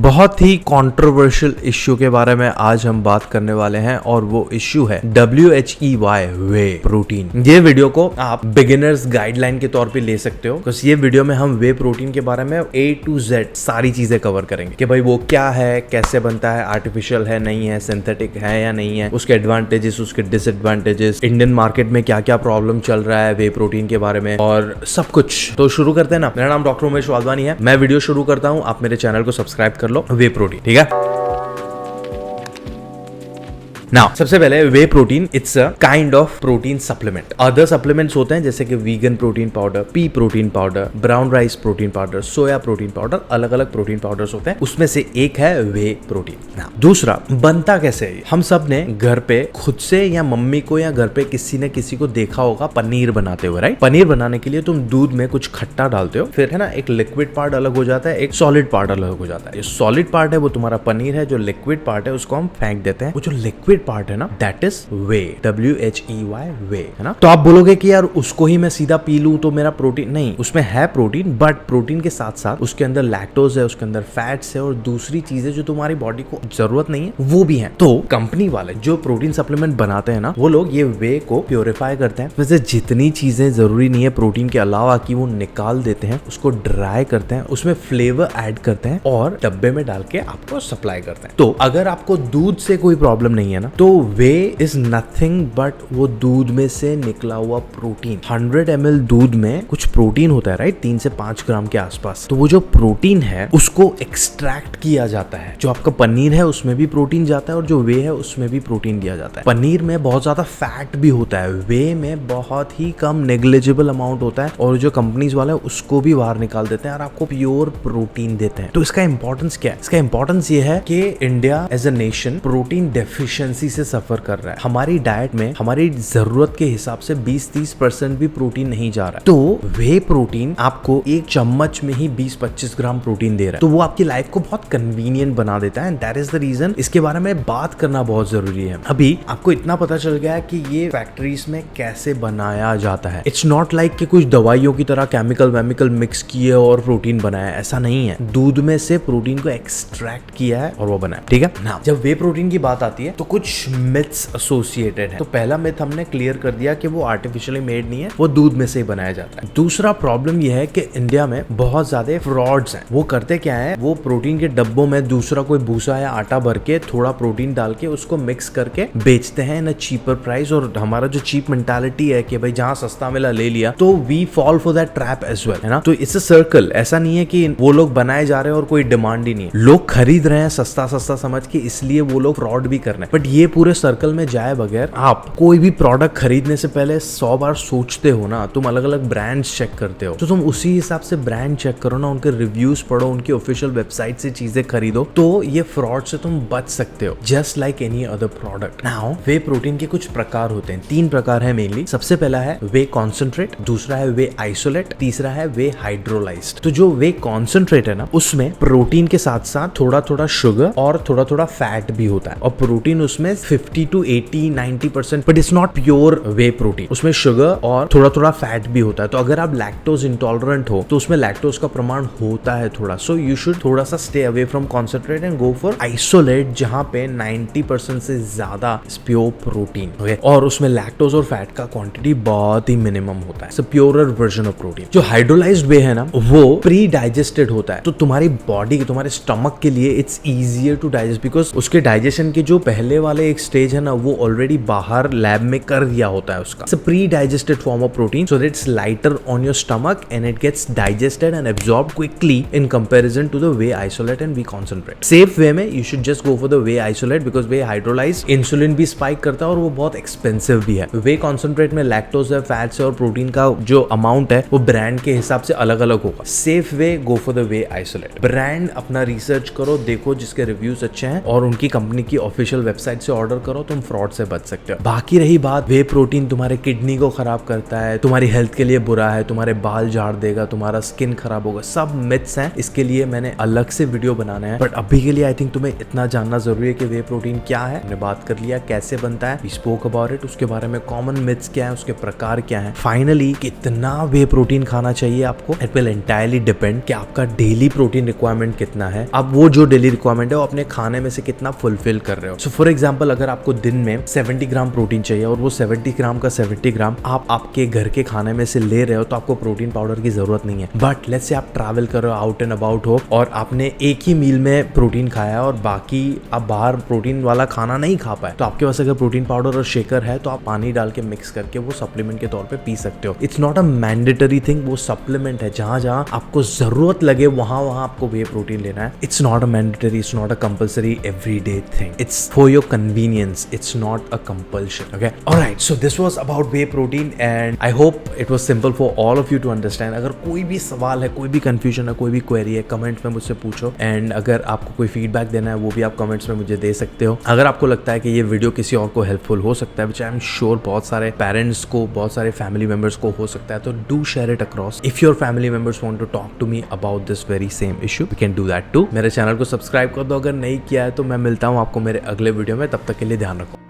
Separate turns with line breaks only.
बहुत ही controversial issue के बारे में आज हम बात करने वाले हैं और वो इश्यू है WHEY वे प्रोटीन। ये वीडियो को आप बिगिनर्स गाइडलाइन के तौर पे ले सकते हो, बिकॉज़ ये वीडियो में हम वे प्रोटीन के बारे में A to Z सारी चीजें कवर करेंगे कि भाई वो क्या है, कैसे बनता है, आर्टिफिशियल है नहीं है, सिंथेटिक है या नहीं है, उसके एडवांटेजेस, उसके डिसएडवांटेजेस, इंडियन मार्केट में क्या क्या प्रॉब्लम चल रहा है वे प्रोटीन के बारे में और सब कुछ। तो शुरू करते हैं ना। मेरा नाम डॉक्टर उमेश वाधवानी है। मैं वीडियो शुरू करता हूँ, आप मेरे चैनल को सब्सक्राइब कर लो। वे प्रोटीन, ठीक है। नाउ सबसे पहले whey protein it's a kind of protein supplement. Other supplements होते हैं जैसे कि vegan protein powder, pea protein powder, brown rice protein powder, soya protein powder, अलग अलग प्रोटीन पाउडर्स होते हैं। उसमें से एक है वे प्रोटीन। दूसरा, बनता कैसे है? हम सब ने घर पे खुद से या मम्मी को या घर पे किसी ने किसी को देखा होगा पनीर बनाते हुए, राइट? पनीर बनाने के लिए तुम दूध में कुछ खट्टा डालते हो, फिर है ना एक लिक्विड पार्ट अलग हो जाता है, एक सॉलिड पार्ट अलग हो जाता है। जो सॉलिड पार्ट है वो तुम्हारा पनीर है, जो लिक्विड पार्ट है उसको हम फेंक देते हैं। वो जो लिक्विड पार्ट है ना, दैट इज वे, WHEY वे, है ना? तो आप बोलोगे कि यार उसको ही मैं सीधा पी लूं तो मेरा प्रोटीन नहीं, उसमें है प्रोटीन, बट प्रोटीन के साथ साथ उसके अंदर लैक्टोज है, उसके अंदर फैट्स है और दूसरी चीजें जो तुम्हारी बॉडी को जरूरत नहीं है वो भी है। तो कंपनी वाले जो प्रोटीन सप्लीमेंट बनाते हैं ना, वो लोग ये वे को प्योरीफाई करते हैं। वैसे जितनी चीजें जरूरी नहीं है प्रोटीन के अलावा की वो निकाल देते हैं, उसको ड्राई करते हैं, उसमें फ्लेवर ऐड करते हैं और डब्बे में डाल के आपको सप्लाई करते हैं। तो अगर आपको दूध से कोई प्रॉब्लम नहीं है ना, तो वे इज नथिंग बट वो दूध में से निकला हुआ प्रोटीन। 100 ml दूध में कुछ प्रोटीन होता है, राइट? 3 से 5 ग्राम के आसपास। तो वो जो प्रोटीन है उसको एक्सट्रैक्ट किया जाता है। जो आपका पनीर है उसमें भी प्रोटीन जाता है और जो वे है उसमें भी प्रोटीन दिया जाता है। पनीर में बहुत ज्यादा फैट भी होता है, वे में बहुत ही कम नेग्लिजिबल अमाउंट होता है और जो कंपनीज वाले उसको भी बाहर निकाल देते हैं और आपको प्योर प्रोटीन देते हैं। तो इसका इंपॉर्टेंस क्या है? इसका इंपॉर्टेंस ये है कि India as a nation protein deficiency से सफर कर रहा है। हमारी डाइट में हमारी जरूरत के हिसाब से 20-30% भी प्रोटीन नहीं जा रहा है। तो वे प्रोटीन आपको एक चम्मच में ही 20-25 ग्राम प्रोटीन दे रहा है। तो वो आपकी लाइफ को बहुत कन्वीनियंट बना देता है and that is the reason इसके बारे में बात करना बहुत जरूरी है। अभी आपको इतना पता चल गया है कि ये फैक्ट्रीज में कैसे बनाया जाता है। इट्स नॉट लाइक कि कुछ दवाइयों की तरह केमिकल मिक्स किए और प्रोटीन बनाया, ऐसा नहीं है। दूध में से प्रोटीन को एक्सट्रैक्ट किया है और वो बनाया, ठीक है ना? जब वे प्रोटीन की बात आती है तो कुछ मिथ्स एसोसिएटेड है। तो पहला मिथ हमने क्लियर कर दिया कि वो आर्टिफिशियली मेड नहीं है, वो दूध में से ही बनाया जाता है। दूसरा प्रॉब्लम यह है कि इंडिया में बहुत ज्यादा फ्रॉड्स हैं। वो करते क्या है, वो प्रोटीन के डब्बों में दूसरा कोई भूसा या आटा भर के थोड़ा प्रोटीन डाल के उसको मिक्स करके बेचते हैं इन चीपर प्राइस। और हमारा जो चीप मेंटालिटी है कि भाई जहां सस्ता मिला ले लिया, तो we fall for that trap as well, है ना? तो इट्स अ सर्कल। ऐसा नहीं है कि वो लोग बनाए जा रहे हैं और कोई डिमांड ही नहीं है। लोग खरीद रहे हैं सस्ता सस्ता समझ के, इसलिए वो लोग फ्रॉड भी कर रहे हैं। बट ये पूरे सर्कल में जाए बगैर आप कोई भी प्रोडक्ट खरीदने से पहले 100 बार सोचते हो ना। तुम अलग अलग ब्रांड्स चेक करते हो, तो तुम उसी हिसाब से ब्रांड चेक करो ना, उनके रिव्यूज पढ़ो, उनकी ऑफिशियल वेबसाइट से चीजें खरीदो, तो ये फ्रॉड से तुम बच सकते हो, just like any other product. Now whey protein के कुछ प्रकार होते हैं, 3 प्रकार है मेनली। सबसे पहला है वे कॉन्सेंट्रेट, दूसरा है वे आइसोलेट, तीसरा है वे हाइड्रोलाइज्ड। तो जो वे कॉन्सेंट्रेट है ना, उसमें प्रोटीन के साथ साथ थोड़ा थोड़ा शुगर और थोड़ा थोड़ा फैट भी होता है और प्रोटीन उसमें 50 to 80-90%, but it's not pure way protein. उसमें शुगर और थोड़ा थोड़ा फैट भी होता है। तो अगर आप लैक्टोज इंटॉलरेंट हो तो उसमें लैक्टोज का प्रमाण होता है थोड़ा, सो यू शुड थोड़ा सा stay away from concentrate and go for isolate, जहां पे 90% से ज्यादा प्योर प्रोटीन, ओके? और उसमें लैक्टोज और फैट का क्वांटिटी बहुत ही मिनिमम होता है, प्योरर वर्जन ऑफ प्रोटीन। जो हाइड्रोलाइज्ड वे है ना, वो प्री डाइजेस्टेड होता है। तो तुम्हारी बॉडी के, तुम्हारे स्टमक के लिए it's easier to digest, because उसके डाइजेशन के जो पहले वाले एक स्टेज है ना, वो ऑलरेडी बाहर लैब में कर दिया होता है उसका। It's a pre digested form of protein, so that it's lighter on your stomach and it gets digested and absorbed quickly in comparison to the whey isolate and whey concentrate. Safe whey में you should just go for the whey isolate, because whey hydrolyzed insulin भी spike करता है और वो बहुत expensive भी है। Whey concentrate में लैक्टोज है, फैट्स है और प्रोटीन का जो अमाउंट है वो ब्रांड के हिसाब से अलग अलग होगा। Safe way, go for the whey isolate. Brand अपना रिसर्च करो, देखो जिसके रिव्यूज अच्छे हैं और उनकी कंपनी की ऑफिशियल वेबसाइट से ऑर्डर करो, तुम फ्रॉड से बच सकते हो। बाकी रही बात, वे प्रोटीन तुम्हारे किडनी को खराब करता है, तुम्हारी हेल्थ के लिए बुरा है, तुम्हारे बाल झाड़ देगा, तुम्हारा स्किन खराब होगा, सब मिथ्स हैं। इसके लिए मैंने अलग से वीडियो बनाना है, बट अभी के लिए आई थिंक तुम्हें इतना जानना जरूरी है कि वे प्रोटीन क्या है। हमने बात कर लिया कैसे बनता है, वी स्पोक अबाउट इट, उसके बारे में कॉमन मिथ्स क्या है, उसके प्रकार क्या है। फाइनली कितना वे प्रोटीन खाना चाहिए आपको, इट विल एंटायरली डिपेंड कि आपका डेली प्रोटीन रिक्वायरमेंट कितना है, अब वो जो डेली रिक्वायरमेंट है वो अपने खाने में से कितना फुलफिल कर रहे हो। सो फॉर एग्जांपल, अगर आपको दिन में 70 ग्राम प्रोटीन चाहिए और वो 70 ग्राम का 70 ग्राम आप आपके घर के खाने में से ले रहे हो, तो आपको प्रोटीन पाउडर की जरूरत नहीं है। बट लेट्स से आप ट्रैवल कर रहे हो, आउट एंड अबाउट हो, और आपने एक ही मील में प्रोटीन खाया और बाकी आप बाहर प्रोटीन वाला खाना नहीं खा पाए, तो आपके पास अगर प्रोटीन पाउडर और शेकर है तो आप पानी डाल के मिक्स करके वो सप्लीमेंट के तौर पे पी सकते हो। It's not a mandatory thing, वो सप्लीमेंट है। जहां जहां आपको जरूरत लगे वहां वहां आपको वे प्रोटीन लेना है। It's not a mandatory, it's not a compulsory everyday thing, it's for your convenience, it's not a compulsion. Okay, alright, so this was about whey protein and I hope it was simple for all of you to understand. अगर कोई भी सवाल है, कोई भी confusion है, कोई भी क्वेरी है, कमेंट में मुझसे पूछो। एंड अगर आपको कोई फीडबैक देना है वो भी आप कमेंट्स में मुझे दे सकते हो। अगर आपको लगता है कि ये वीडियो किसी और को हेल्पफुल हो सकता है, विच आई एम श्योर बहुत सारे पेरेंट्स को, बहुत सारे फैमिली मेंबर्स को हो सकता है, तो do share it across. If your family members want to talk to me about this very same issue, we can do that too. मेरे चैनल को सब्सक्राइब कर दो अगर नहीं किया है तो। मैं मिलता हूँ आपको मेरे अगले वीडियो में, तब तक के लिए ध्यान रखो।